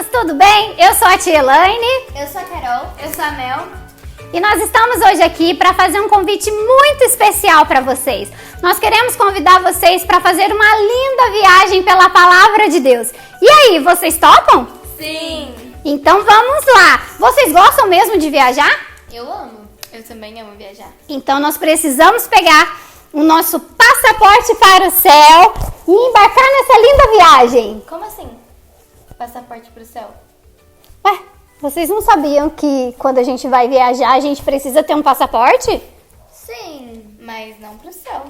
meninas, tudo bem? Eu sou a tia Elaine. Eu sou a Carol. Eu sou a Mel. E nós estamos hoje aqui para fazer um convite muito especial para vocês. Nós queremos convidar vocês para fazer uma linda viagem pela Palavra de Deus. E aí, vocês topam? Sim. Então vamos lá. Vocês gostam mesmo de viajar? Eu amo. Eu também amo viajar. Então nós precisamos pegar o nosso passaporte para o céu e embarcar nessa linda viagem. Como assim? Passaporte pro céu? Ué, vocês não sabiam que quando a gente vai viajar a gente precisa ter um passaporte? Sim, mas não pro céu.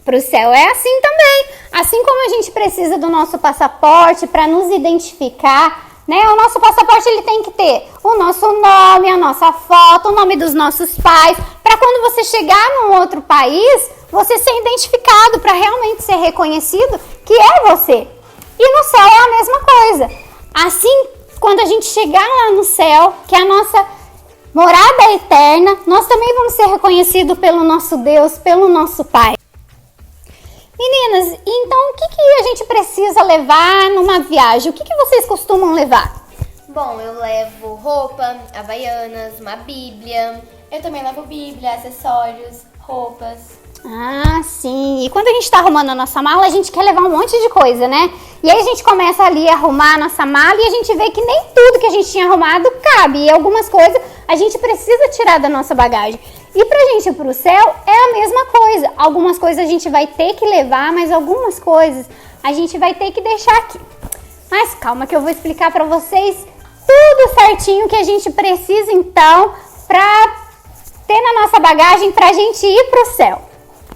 Para o céu é assim também. Assim como a gente precisa do nosso passaporte para nos identificar, né? O nosso passaporte ele tem que ter o nosso nome, a nossa foto, o nome dos nossos pais, para quando você chegar num outro país, você ser identificado, para realmente ser reconhecido que é você. E no céu é a mesma coisa. Assim, quando a gente chegar lá no céu, que é a nossa morada eterna, nós também vamos ser reconhecidos pelo nosso Deus, pelo nosso Pai. Meninas, então o que a gente precisa levar numa viagem? O que vocês costumam levar? Bom, eu levo roupa, havaianas, uma bíblia. Eu também levo Bíblia, acessórios, roupas. Ah, sim. E quando a gente tá arrumando a nossa mala, a gente quer levar um monte de coisa, né? E aí a gente começa ali a arrumar a nossa mala e a gente vê que nem tudo que a gente tinha arrumado cabe. E algumas coisas a gente precisa tirar da nossa bagagem. E pra gente ir pro céu é a mesma coisa. Algumas coisas a gente vai ter que levar, mas algumas coisas a gente vai ter que deixar aqui. Mas calma que eu vou explicar pra vocês tudo certinho que a gente precisa então pra ter na nossa bagagem pra gente ir pro céu.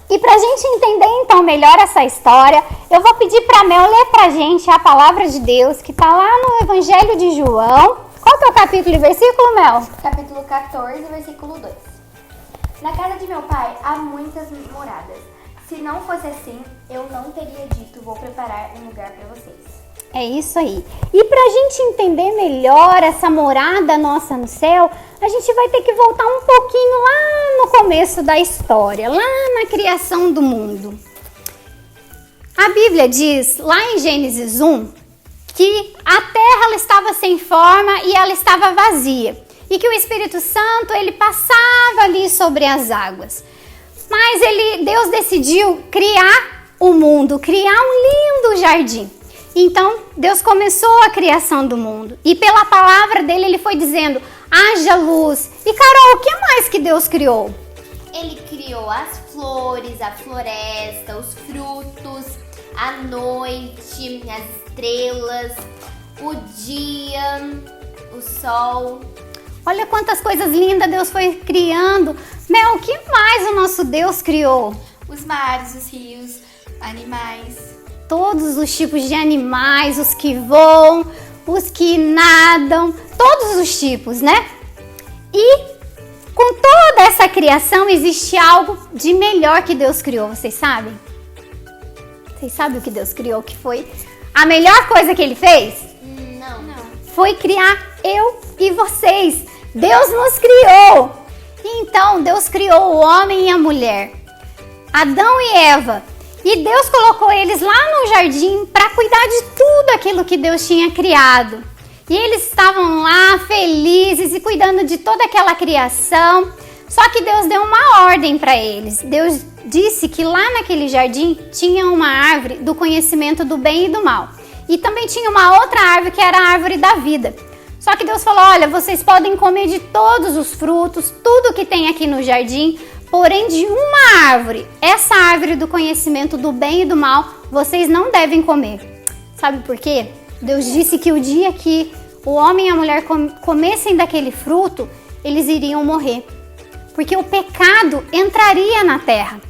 E pra gente entender então melhor essa história, eu vou pedir pra Mel ler pra gente a palavra de Deus que tá lá no Evangelho de João. Qual que é o capítulo e versículo, Mel? Capítulo 14, versículo 2. Na casa de meu pai há muitas moradas. Se não fosse assim, eu não teria dito, vou preparar um lugar para vocês. É isso aí. E pra gente entender melhor essa morada nossa no céu, a gente vai ter que voltar um pouquinho lá no começo da história, lá na criação do mundo. A Bíblia diz, lá em Gênesis 1, que a terra ela estava sem forma e ela estava vazia. E que o Espírito Santo ele passava ali sobre as águas. Mas Deus decidiu criar o mundo, criar um lindo jardim. Então, Deus começou a criação do mundo. E pela palavra dele, ele foi dizendo, haja luz. E Carol, o que mais que Deus criou? Ele criou as flores, a floresta, os frutos, a noite, as estrelas, o dia, o sol. Olha quantas coisas lindas Deus foi criando. Mel, o que mais o nosso Deus criou? Os mares, os rios, animais. Todos os tipos de animais, os que voam, os que nadam, todos os tipos, né? E com toda essa criação existe algo de melhor que Deus criou, vocês sabem? Vocês sabem o que Deus criou, que foi a melhor coisa que ele fez? Não. Foi criar eu e vocês. Deus nos criou. Então, Deus criou o homem e a mulher, Adão e Eva. E Deus colocou eles lá no jardim para cuidar de tudo aquilo que Deus tinha criado. E eles estavam lá felizes e cuidando de toda aquela criação. Só que Deus deu uma ordem para eles. Deus disse que lá naquele jardim tinha uma árvore do conhecimento do bem e do mal. E também tinha uma outra árvore que era a árvore da vida. Só que Deus falou, olha, vocês podem comer de todos os frutos, tudo que tem aqui no jardim, porém de uma árvore, essa árvore do conhecimento do bem e do mal, vocês não devem comer. Sabe por quê? Deus disse que o dia que o homem e a mulher comessem daquele fruto, eles iriam morrer. Porque o pecado entraria na terra.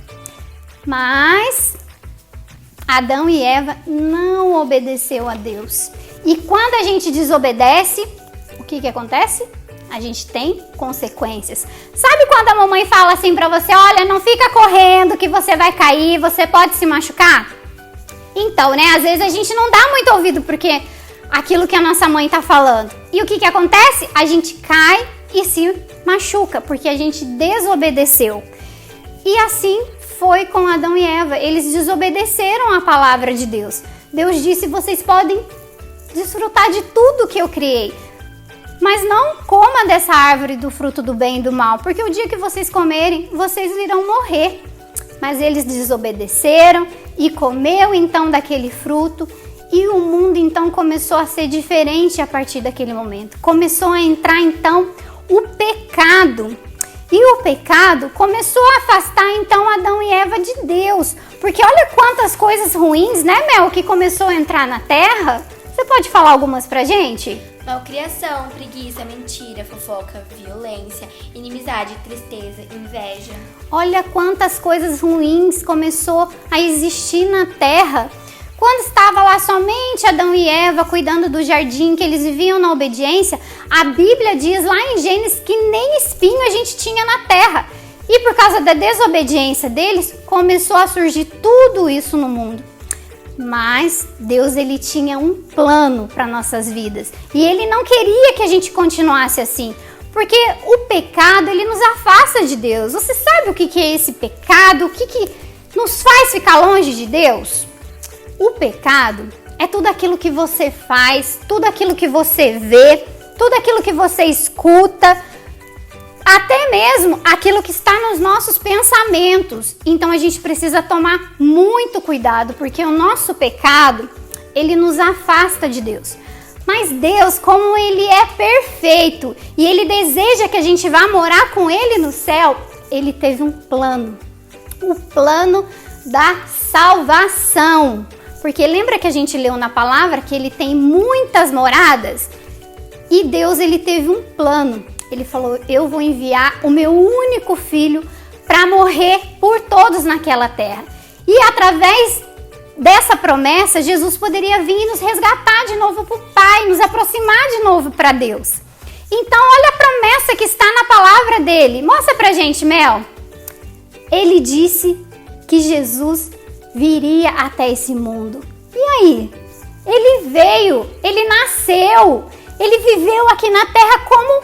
Mas Adão e Eva não obedeceu a Deus. E quando a gente desobedece, o que acontece? A gente tem consequências. Sabe quando a mamãe fala assim pra você, olha, não fica correndo que você vai cair, você pode se machucar? Então, né, às vezes a gente não dá muito ouvido porque aquilo que a nossa mãe tá falando. E o que acontece? A gente cai e se machuca, porque a gente desobedeceu. E assim foi com Adão e Eva, eles desobedeceram a palavra de Deus. Deus disse, vocês podem desfrutar de tudo que eu criei. Mas não coma dessa árvore do fruto do bem e do mal, porque o dia que vocês comerem, vocês irão morrer. Mas eles desobedeceram e comeu então daquele fruto, e o mundo então começou a ser diferente a partir daquele momento. Começou a entrar então o pecado. E o pecado começou a afastar então Adão e Eva de Deus. Porque olha quantas coisas ruins, né, Mel, que começou a entrar na terra. Você pode falar algumas pra gente? Malcriação, preguiça, mentira, fofoca, violência, inimizade, tristeza, inveja. Olha quantas coisas ruins começou a existir na terra. Quando estava lá somente Adão e Eva cuidando do jardim, que eles viviam na obediência, a Bíblia diz lá em Gênesis que nem espinho a gente tinha na terra. E por causa da desobediência deles, começou a surgir tudo isso no mundo. Mas Deus, ele tinha um plano para nossas vidas. E ele não queria que a gente continuasse assim. Porque o pecado, ele nos afasta de Deus. Você sabe o que é esse pecado? O que nos faz ficar longe de Deus? O pecado é tudo aquilo que você faz, tudo aquilo que você vê, tudo aquilo que você escuta, até mesmo aquilo que está nos nossos pensamentos. Então a gente precisa tomar muito cuidado, porque o nosso pecado, ele nos afasta de Deus. Mas Deus, como ele é perfeito e ele deseja que a gente vá morar com ele no céu, ele teve um plano. O plano da salvação. Porque lembra que a gente leu na palavra que ele tem muitas moradas? E Deus, ele teve um plano. Ele falou, eu vou enviar o meu único filho para morrer por todos naquela terra. E através dessa promessa, Jesus poderia vir e nos resgatar de novo para o Pai, nos aproximar de novo para Deus. Então, olha a promessa que está na palavra dele. Mostra pra gente, Mel. Ele disse que Jesus viria até esse mundo. E aí? Ele veio, ele nasceu, ele viveu aqui na terra como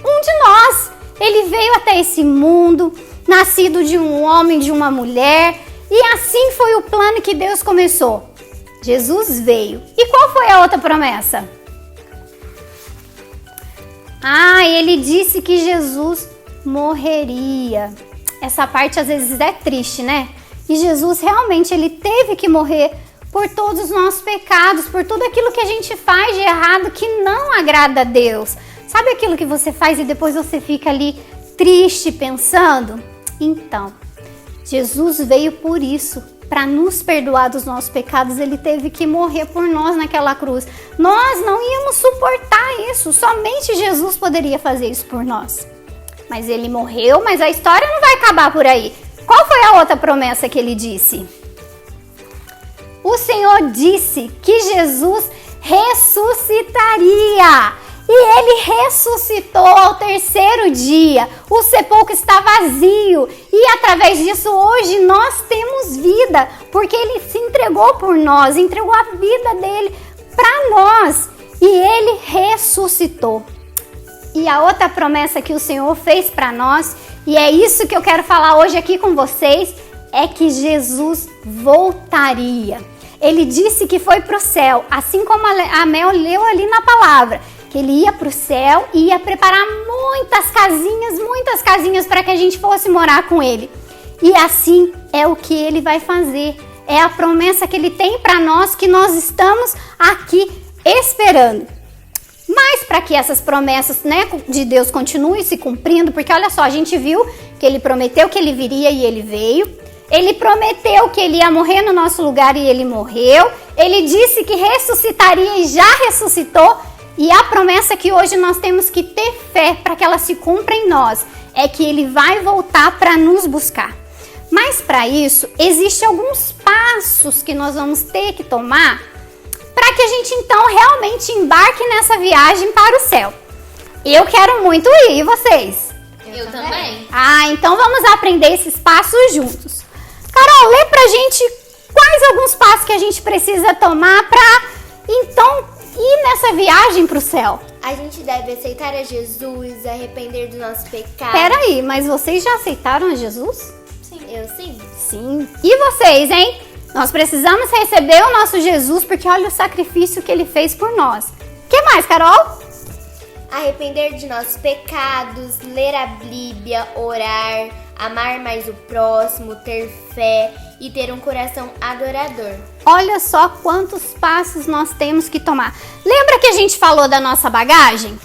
um de nós. Ele veio até esse mundo, nascido de um homem, de uma mulher, e assim foi o plano que Deus começou. Jesus veio. E qual foi a outra promessa? Ele disse que Jesus morreria. Essa parte às vezes é triste, né? E Jesus realmente, ele teve que morrer por todos os nossos pecados, por tudo aquilo que a gente faz de errado que não agrada a Deus. Sabe aquilo que você faz e depois você fica ali triste pensando? Então, Jesus veio por isso, para nos perdoar dos nossos pecados. Ele teve que morrer por nós naquela cruz. Nós não íamos suportar isso, somente Jesus poderia fazer isso por nós. Mas ele morreu, mas a história não vai acabar por aí. Qual foi a outra promessa que ele disse? O Senhor disse que Jesus ressuscitaria. E ele ressuscitou ao terceiro dia. O sepulcro está vazio. E através disso hoje nós temos vida. Porque ele se entregou por nós, entregou a vida dele para nós. E ele ressuscitou. E a outra promessa que o Senhor fez para nós, e é isso que eu quero falar hoje aqui com vocês, é que Jesus voltaria. Ele disse que foi para o céu, assim como a Mel leu ali na palavra, que ele ia para o céu e ia preparar muitas casinhas para que a gente fosse morar com ele. E assim é o que ele vai fazer. É a promessa que ele tem para nós, que nós estamos aqui esperando. Mas para que essas promessas, né, de Deus continuem se cumprindo, porque olha só, a gente viu que ele prometeu que ele viria e ele veio. Ele prometeu que ele ia morrer no nosso lugar e ele morreu. Ele disse que ressuscitaria e já ressuscitou. E a promessa que hoje nós temos que ter fé para que ela se cumpra em nós é que ele vai voltar para nos buscar. Mas para isso, existem alguns passos que nós vamos ter que tomar para que a gente então realmente embarque nessa viagem para o céu. Eu quero muito ir, e vocês? Eu também. Então vamos aprender esses passos juntos. Carol, lê pra gente quais alguns passos que a gente precisa tomar para então ir nessa viagem para o céu. A gente deve aceitar a Jesus, arrepender dos nossos pecados. Peraí, mas vocês já aceitaram a Jesus? Sim. Eu sim. Sim. E vocês, hein? Nós precisamos receber o nosso Jesus porque olha o sacrifício que ele fez por nós. O que mais, Carol? Arrepender de nossos pecados, ler a Bíblia, orar, amar mais o próximo, ter fé e ter um coração adorador. Olha só quantos passos nós temos que tomar. Lembra que a gente falou da nossa bagagem?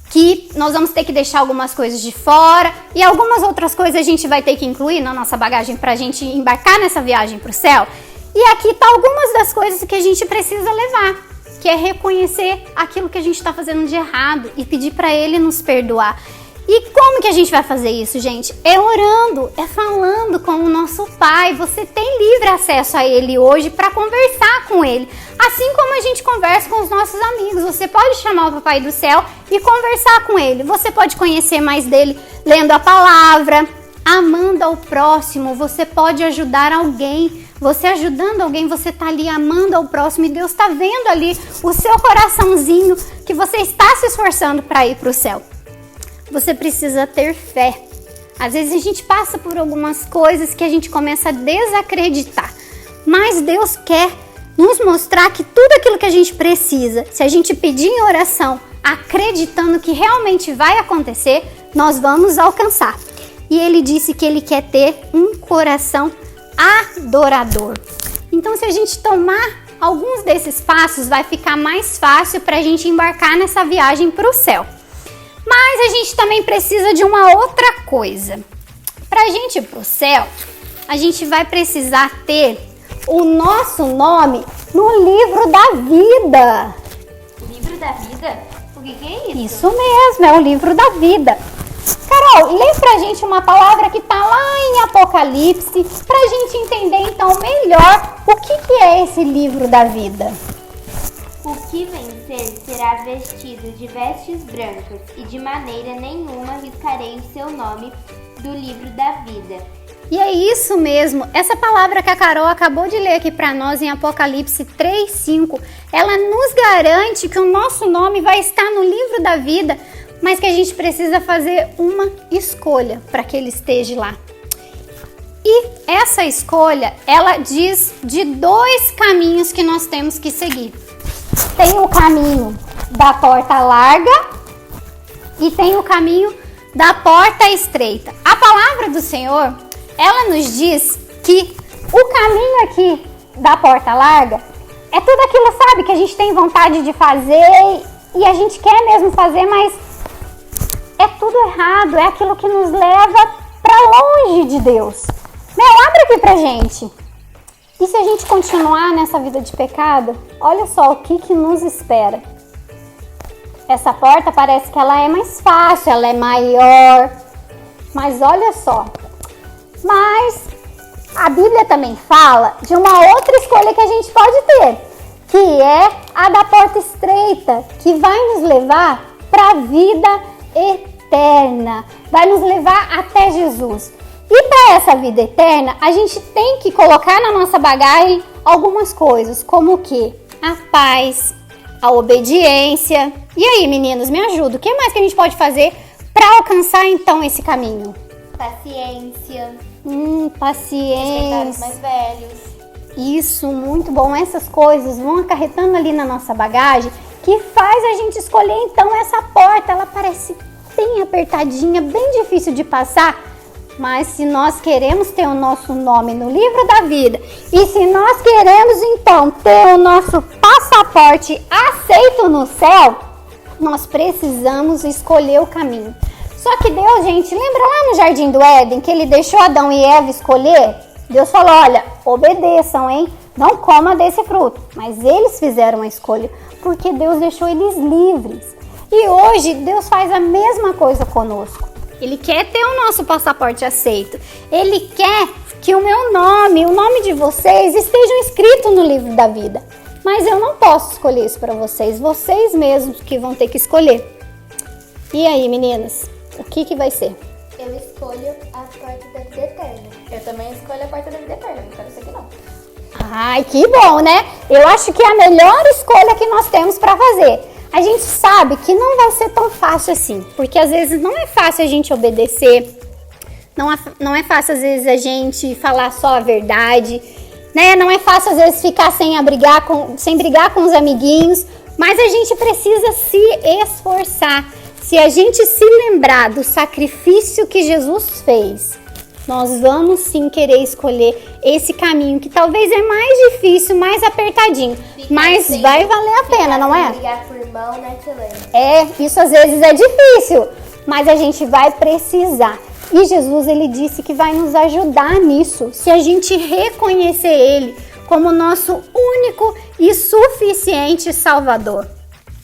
Que nós vamos ter que deixar algumas coisas de fora e algumas outras coisas a gente vai ter que incluir na nossa bagagem para a gente embarcar nessa viagem para o céu. E aqui tá algumas das coisas que a gente precisa levar, que é reconhecer aquilo que a gente está fazendo de errado e pedir para ele nos perdoar. E como que a gente vai fazer isso, gente? É orando, é falando com o nosso Pai. Você tem livre acesso a Ele hoje para conversar com Ele. Assim como a gente conversa com os nossos amigos. Você pode chamar o Papai do Céu e conversar com Ele. Você pode conhecer mais dele lendo a palavra, amando ao próximo. Você pode ajudar alguém. Você ajudando alguém, você está ali amando ao próximo. E Deus está vendo ali o seu coraçãozinho que você está se esforçando para ir para o céu. Você precisa ter fé. Às vezes a gente passa por algumas coisas que a gente começa a desacreditar. Mas Deus quer nos mostrar que tudo aquilo que a gente precisa, se a gente pedir em oração, acreditando que realmente vai acontecer, nós vamos alcançar. E Ele disse que Ele quer ter um coração adorador. Então, se a gente tomar alguns desses passos, vai ficar mais fácil para a gente embarcar nessa viagem para o céu. Mas a gente também precisa de uma outra coisa. Para a gente ir para o céu, a gente vai precisar ter o nosso nome no livro da vida. Livro da vida? O que é isso? Isso mesmo, é o livro da vida. Carol, lê pra gente uma palavra que tá lá em Apocalipse, pra gente entender então melhor o que é esse livro da vida. O que vencer será vestido de vestes brancas, e de maneira nenhuma riscarei o seu nome do livro da vida. E é isso mesmo, essa palavra que a Carol acabou de ler aqui para nós em Apocalipse 3:5, ela nos garante que o nosso nome vai estar no livro da vida, mas que a gente precisa fazer uma escolha para que ele esteja lá. E essa escolha, ela diz de 2 caminhos que nós temos que seguir. Tem o caminho da porta larga e tem o caminho da porta estreita. A palavra do Senhor, ela nos diz que o caminho aqui da porta larga é tudo aquilo, sabe, que a gente tem vontade de fazer e a gente quer mesmo fazer, mas é tudo errado, é aquilo que nos leva para longe de Deus. Mel, abre aqui pra gente. E se a gente continuar nessa vida de pecado, olha só o que nos espera. Essa porta parece que ela é mais fácil, ela é maior, mas olha só. Mas a Bíblia também fala de uma outra escolha que a gente pode ter, que é a da porta estreita, que vai nos levar para a vida eterna, vai nos levar até Jesus. E para essa vida eterna, a gente tem que colocar na nossa bagagem algumas coisas, como o quê? A paz, a obediência. E aí, meninos, me ajudam. O que mais que a gente pode fazer para alcançar então esse caminho? Paciência. Paciência. Os mais velhos. Isso, muito bom. Essas coisas vão acarretando ali na nossa bagagem, que faz a gente escolher então essa porta. Ela parece bem apertadinha, bem difícil de passar. Mas se nós queremos ter o nosso nome no livro da vida e se nós queremos então ter o nosso passaporte aceito no céu, nós precisamos escolher o caminho. Só que Deus, gente, lembra lá no Jardim do Éden que ele deixou Adão e Eva escolher? Deus falou, olha, obedeçam, hein? Não coma desse fruto. Mas eles fizeram a escolha porque Deus deixou eles livres. E hoje Deus faz a mesma coisa conosco. Ele quer ter o nosso passaporte aceito. Ele quer que o meu nome, o nome de vocês estejam escritos no livro da vida. Mas eu não posso escolher isso para vocês. Vocês mesmos que vão ter que escolher. E aí, meninas? O que vai ser? Eu escolho a porta da vida eterna. Eu também escolho a porta da vida eterna, não quero isso aqui não. Ai, que bom, né? Eu acho que é a melhor escolha que nós temos para fazer. A gente sabe que não vai ser tão fácil assim, porque às vezes não é fácil a gente obedecer, não é fácil às vezes a gente falar só a verdade. né? Não é fácil às vezes ficar sem brigar com os amiguinhos, mas a gente precisa se esforçar. Se a gente se lembrar do sacrifício que Jesus fez, nós vamos sim querer escolher esse caminho que talvez é mais difícil, mais apertadinho, mas vai valer a pena, não é? Brigar por irmão, né, Tilane? Isso às vezes é difícil, mas a gente vai precisar. E Jesus, ele disse que vai nos ajudar nisso, se a gente reconhecer ele como nosso único e suficiente Salvador.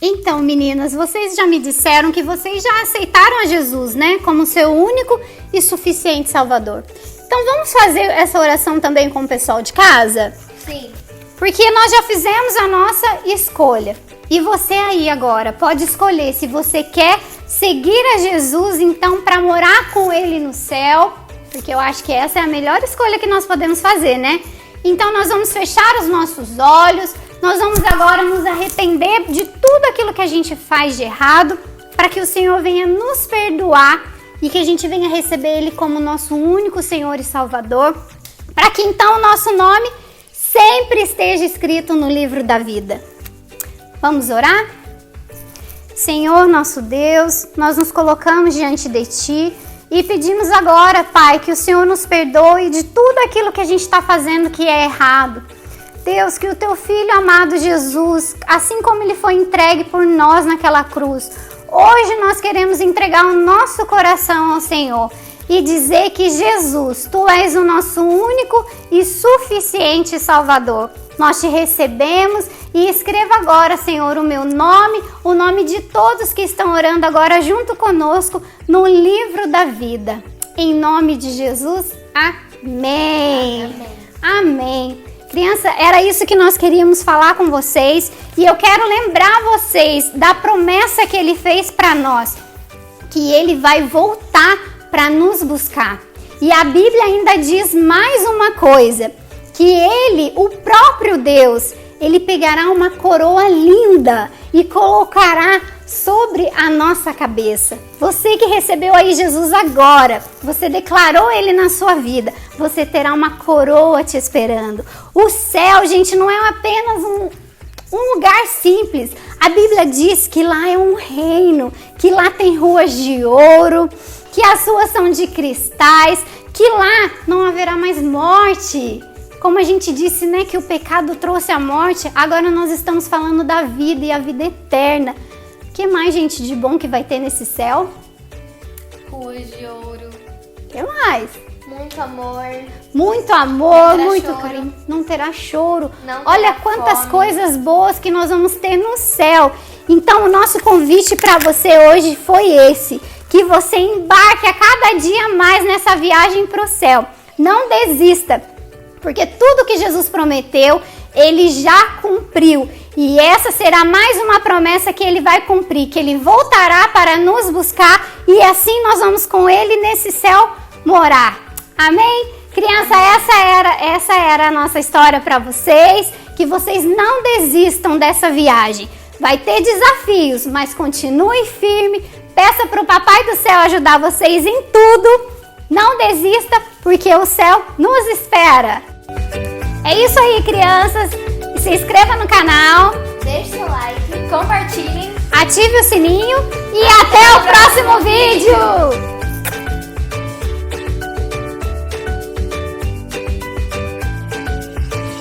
Então, meninas, vocês já me disseram que vocês já aceitaram a Jesus, né? Como seu único e suficiente Salvador. Então, vamos fazer essa oração também com o pessoal de casa? Sim. Porque nós já fizemos a nossa escolha. E você aí agora pode escolher se você quer seguir a Jesus, então, para morar com ele no céu. Porque eu acho que essa é a melhor escolha que nós podemos fazer, né? Então, nós vamos fechar os nossos olhos. Nós vamos agora nos arrepender de tudo aquilo que a gente faz de errado, para que o Senhor venha nos perdoar e que a gente venha receber Ele como nosso único Senhor e Salvador, para que então o nosso nome sempre esteja escrito no livro da vida. Vamos orar? Senhor, nosso Deus, nós nos colocamos diante de Ti e pedimos agora, Pai, que o Senhor nos perdoe de tudo aquilo que a gente está fazendo que é errado. Deus, que o Teu Filho amado Jesus, assim como Ele foi entregue por nós naquela cruz, hoje nós queremos entregar o nosso coração ao Senhor e dizer que Jesus, Tu és o nosso único e suficiente Salvador. Nós Te recebemos e escreva agora, Senhor, o meu nome, o nome de todos que estão orando agora junto conosco no livro da vida. Em nome de Jesus, amém. Amém. Amém. Criança, era isso que nós queríamos falar com vocês e eu quero lembrar vocês da promessa que Ele fez para nós, que Ele vai voltar para nos buscar. E a Bíblia ainda diz mais uma coisa, que Ele, o próprio Deus, Ele pegará uma coroa linda e colocará sobre a nossa cabeça. Você que recebeu aí Jesus agora, você declarou Ele na sua vida, você terá uma coroa te esperando. O céu, gente, não é apenas um lugar simples. A Bíblia diz que lá é um reino, que lá tem ruas de ouro, que as ruas são de cristais, que lá não haverá mais morte. Como a gente disse, né, que o pecado trouxe a morte, agora nós estamos falando da vida e a vida eterna. O que mais, gente, de bom que vai ter nesse céu? Ruas de ouro. O que mais? Muito amor. Muito amor, Não terá muito choro. carinho. Não terá choro. Não Olha terá quantas fome. coisas boas que nós vamos ter no céu. Então, o nosso convite para você hoje foi esse. Que você embarque a cada dia mais nessa viagem para o céu. Não desista, porque tudo que Jesus prometeu, Ele já cumpriu. E essa será mais uma promessa que Ele vai cumprir, que Ele voltará para nos buscar e assim nós vamos com Ele nesse céu morar. Amém? Criança, essa era a nossa história para vocês, que vocês não desistam dessa viagem. Vai ter desafios, mas continue firme, peça para o Papai do Céu ajudar vocês em tudo. Não desista, porque o céu nos espera. É isso aí, crianças. Se inscreva no canal, Deixe seu like. Compartilhem. ative o sininho e até o próximo vídeo!